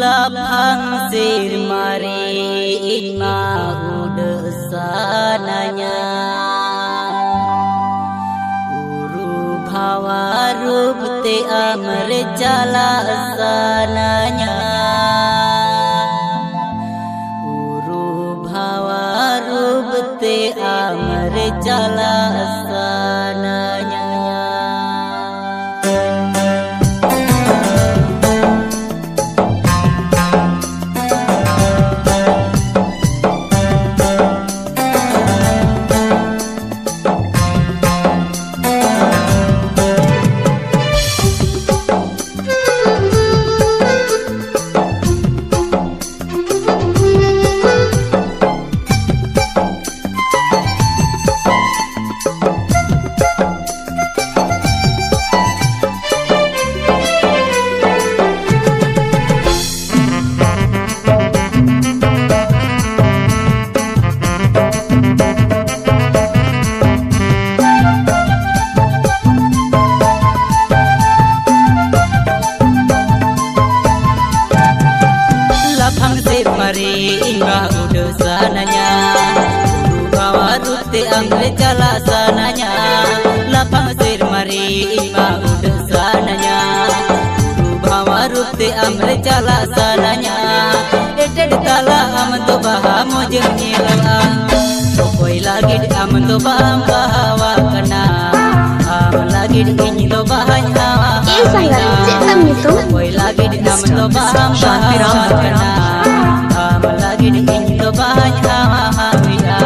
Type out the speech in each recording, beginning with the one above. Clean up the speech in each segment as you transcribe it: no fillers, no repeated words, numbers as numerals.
Lapang sirmari ima udah sananya Uru bhawa rup te amr jala sananya Uru bhawa rup te amr jala sananya Inga udah sananya Uru bhawa rup te amr jala sananya Lapang sir mari inga udah sananya Uru bhawa rup te amr jala sananya Eded tala am to baha mojeng nyilang Pokoi lagi di am to baham bahawa kena Am lagi di inyi to bahany hawa Pokoi lagi di am to baham bahawa kena lagi di Indo banyak hawiya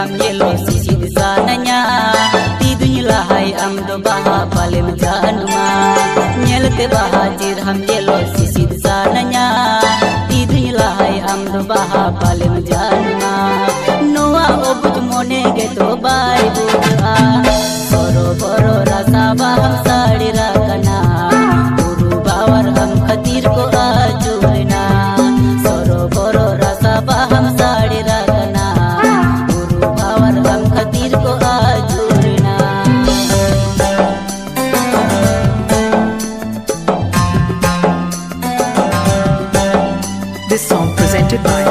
Ham yelo sisi di sananya Tidunya lahai am do baha palim januma Nyelte bahajir ham yelo sisi di sananya Tidunya lahai am do baha palim januma Noa obuj mone geto bai buka Boro boro rasa baham sadi rakana Uru bawar ham khatir ko ajurina Soro boro rasa baham sadi rakana This song presented by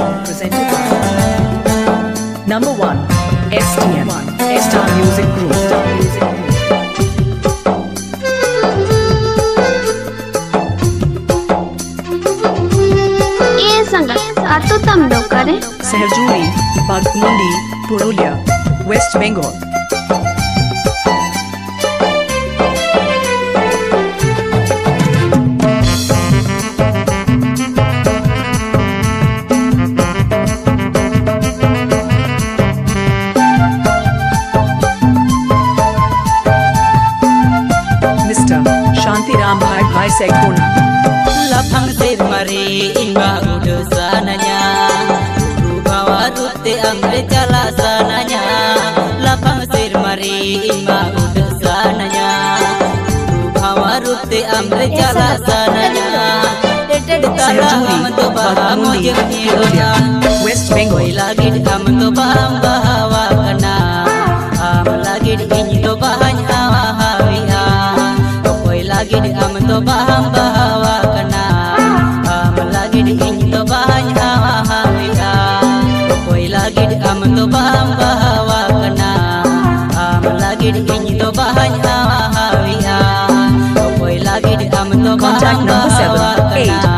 number 1 STM Star Music Group. ये संगत सातो तम लोग करें Sehjuri, Bagmundi, Purulia, West Bengal. Mr. Shantiram Bhai Sekuna. Lapang sir mari inga udah sananya Uru bhawa rup te amr jala sananya Lapang sir mari inga udah sananya Uru bhawa rup te amr jala sananya Eded tala am to baha mojeng nyilang West Bengal. Lagi di am to baham bahawa kena Am lagi di inyi to bahany hawa hawiya Lagi di am to baham bahawa kena Am lagi di Indo banyak hawiya Pokoi lagi di am to baham bahawa kena Am lagi di Indo banyak hawiya Pokoi lagi di am to baham bahawa kena